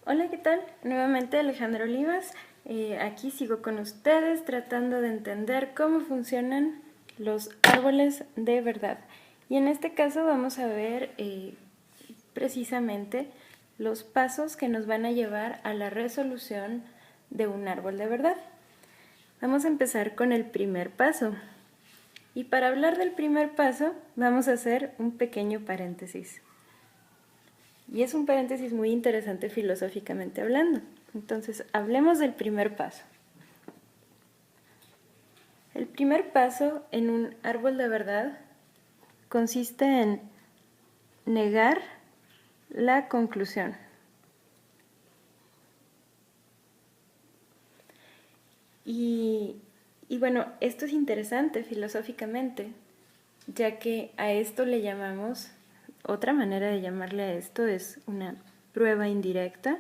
Hola, ¿qué tal? Nuevamente Alejandra Olivas. Aquí sigo con ustedes tratando de entender cómo funcionan los árboles de verdad. Y en este caso vamos a ver precisamente los pasos que nos van a llevar a la resolución de un árbol de verdad. Vamos a empezar con el primer paso. Y para hablar del primer paso vamos a hacer un pequeño paréntesis. Y es un paréntesis muy interesante filosóficamente hablando. Entonces, hablemos del primer paso. El primer paso en un árbol de verdad consiste en negar la conclusión. Y bueno, esto es interesante filosóficamente, ya que a esto le llamamos, otra manera de llamarle a esto es una prueba indirecta.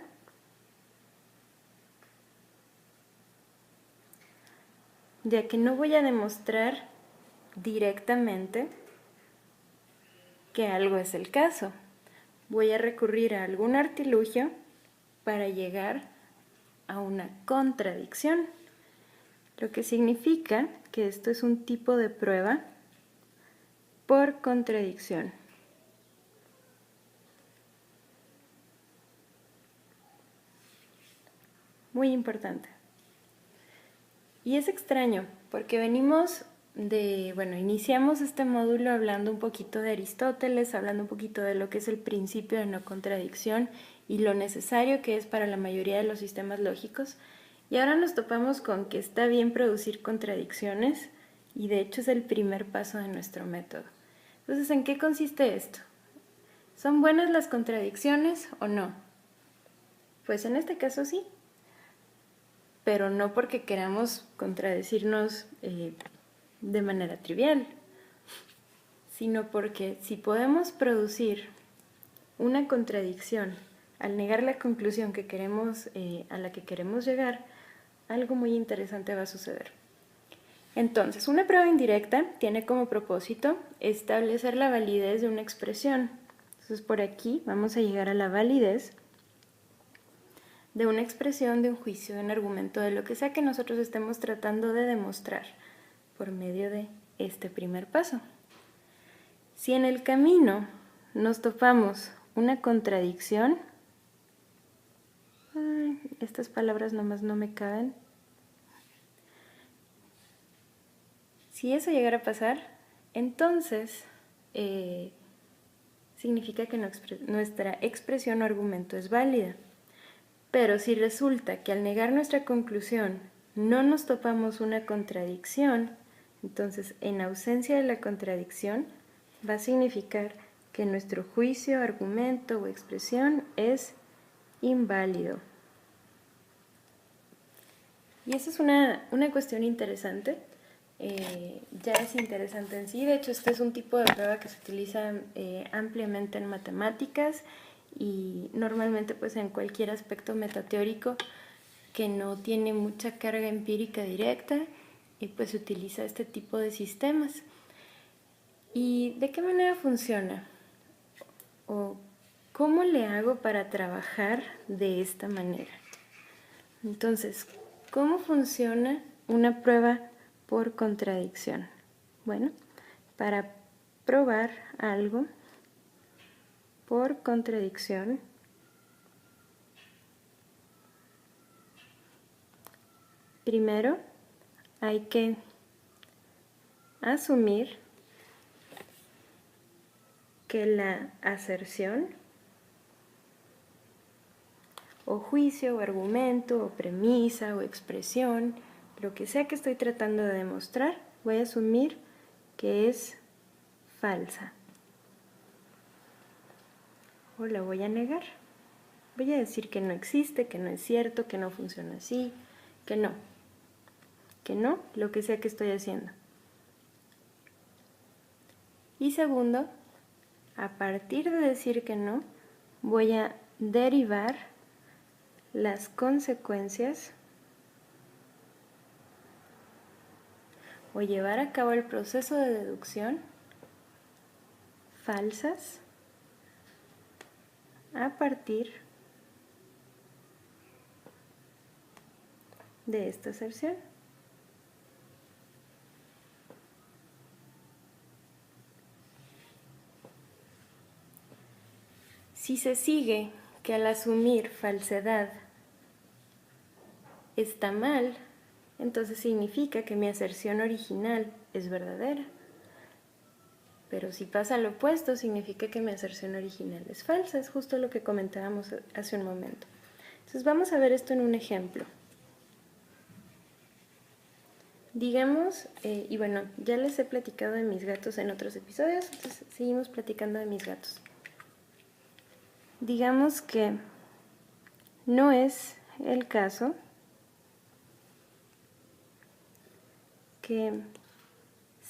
Ya que no voy a demostrar directamente que algo es el caso. Voy a recurrir a algún artilugio para llegar a una contradicción, lo que significa que esto es un tipo de prueba por contradicción. Muy importante. Y es extraño, porque venimos iniciamos este módulo hablando un poquito de Aristóteles, hablando un poquito de lo que es el principio de no contradicción y lo necesario que es para la mayoría de los sistemas lógicos. Y ahora nos topamos con que está bien producir contradicciones y de hecho es el primer paso de nuestro método. Entonces, ¿en qué consiste esto? ¿Son buenas las contradicciones o no? Pues en este caso sí, pero no porque queramos contradecirnos de manera trivial, sino porque si podemos producir una contradicción al negar la conclusión que queremos, a la que queremos llegar, algo muy interesante va a suceder. Entonces, una prueba indirecta tiene como propósito establecer la validez de una expresión. Entonces, por aquí vamos a llegar a la validez de una expresión, de un juicio, de un argumento, de lo que sea que nosotros estemos tratando de demostrar por medio de este primer paso. Si en el camino nos topamos una contradicción, estas palabras nomás no me caben. Si eso llegara a pasar, entonces significa que nuestra expresión o argumento es válida. Pero si resulta que al negar nuestra conclusión no nos topamos una contradicción, entonces en ausencia de la contradicción va a significar que nuestro juicio, argumento o expresión es inválido. Y esa es una cuestión interesante. Ya es interesante en sí. De hecho, este es un tipo de prueba que se utiliza ampliamente en matemáticas y normalmente pues en cualquier aspecto metateórico que no tiene mucha carga empírica directa y pues se utiliza este tipo de sistemas. ¿Y de qué manera funciona? ¿O cómo le hago para trabajar de esta manera? Entonces, ¿cómo funciona una prueba por contradicción? Bueno, para probar algo por contradicción, primero hay que asumir que la aserción o juicio o argumento o premisa o expresión, lo que sea que estoy tratando de demostrar, voy a asumir que es falsa. O la voy a negar. Voy a decir que no existe, que no es cierto, que no funciona así, que no, lo que sea que estoy haciendo. Y segundo, a partir de decir que no, voy a derivar las consecuencias o llevar a cabo el proceso de deducción falsas a partir de esta aserción. Si se sigue que al asumir falsedad está mal, entonces significa que mi aserción original es verdadera. Pero si pasa lo opuesto, significa que mi aserción original es falsa. Es justo lo que comentábamos hace un momento. Entonces vamos a ver esto en un ejemplo. Digamos, y bueno, ya les he platicado de mis gatos en otros episodios, entonces seguimos platicando de mis gatos. Digamos que no es el caso que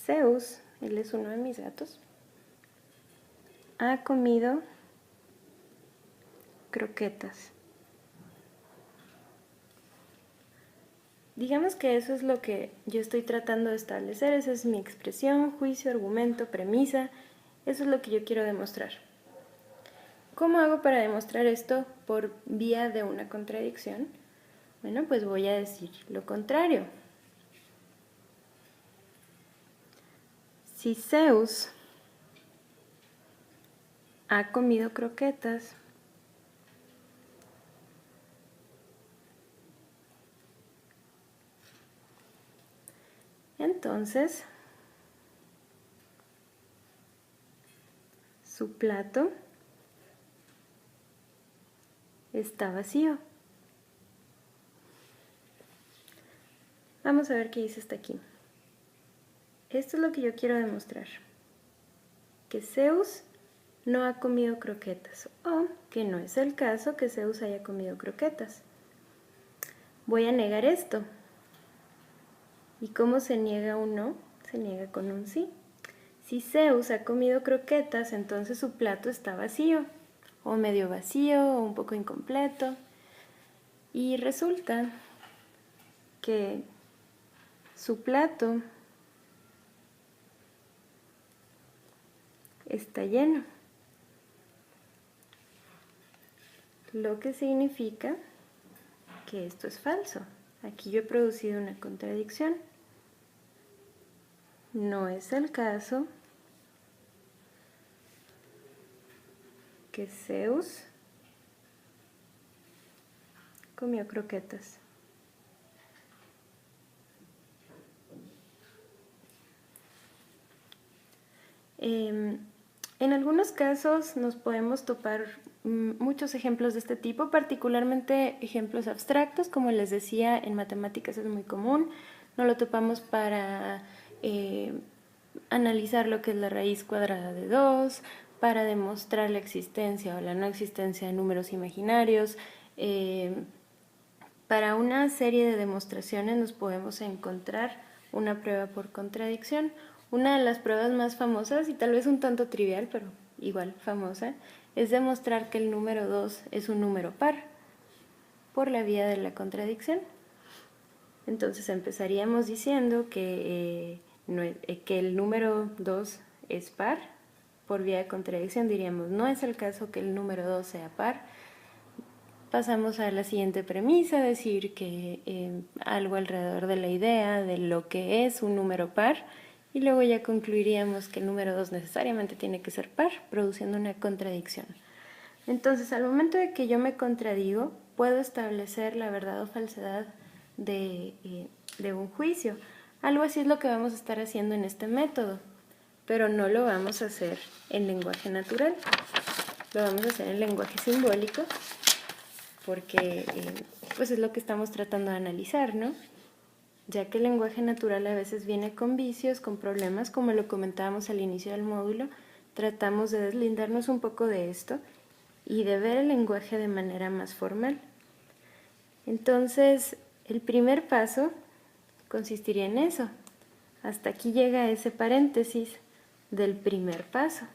Zeus, él es uno de mis gatos, ha comido croquetas. Digamos que eso es lo que yo estoy tratando de establecer, esa es mi expresión, juicio, argumento, premisa, eso es lo que yo quiero demostrar. ¿Cómo hago para demostrar esto por vía de una contradicción? Bueno, pues voy a decir lo contrario. Si Zeus ha comido croquetas, entonces su plato está vacío. Vamos a ver qué dice hasta aquí. Esto es lo que yo quiero demostrar. Que Zeus no ha comido croquetas, o que no es el caso que Zeus haya comido croquetas. Voy a negar esto. ¿Y cómo se niega un no? Se niega con un sí. Si Zeus ha comido croquetas, entonces su plato está vacío, o medio vacío, o un poco incompleto. Y resulta que su plato está lleno, lo que significa que esto es falso. Aquí yo he producido una contradicción. No es el caso que Zeus comió croquetas. En algunos casos nos podemos topar muchos ejemplos de este tipo, particularmente ejemplos abstractos, como les decía, en matemáticas es muy común. No lo topamos para analizar lo que es la raíz cuadrada de 2, para demostrar la existencia o la no existencia de números imaginarios. Para una serie de demostraciones nos podemos encontrar una prueba por contradicción. Una de las pruebas más famosas, y tal vez un tanto trivial, pero igual famosa, es demostrar que el número 2 es un número par por la vía de la contradicción. Entonces empezaríamos diciendo que el número 2 es par. Por vía de contradicción diríamos, no es el caso que el número 2 sea par. Pasamos a la siguiente premisa, decir que algo alrededor de la idea de lo que es un número par, y luego ya concluiríamos que el número 2 necesariamente tiene que ser par, produciendo una contradicción. Entonces, al momento de que yo me contradigo, puedo establecer la verdad o falsedad de un juicio. Algo así es lo que vamos a estar haciendo en este método, pero no lo vamos a hacer en lenguaje natural, lo vamos a hacer en lenguaje simbólico, porque pues es lo que estamos tratando de analizar, ¿no? Ya que el lenguaje natural a veces viene con vicios, con problemas, como lo comentábamos al inicio del módulo, tratamos de deslindarnos un poco de esto y de ver el lenguaje de manera más formal. Entonces, el primer paso consistiría en eso. Hasta aquí llega ese paréntesis del primer paso.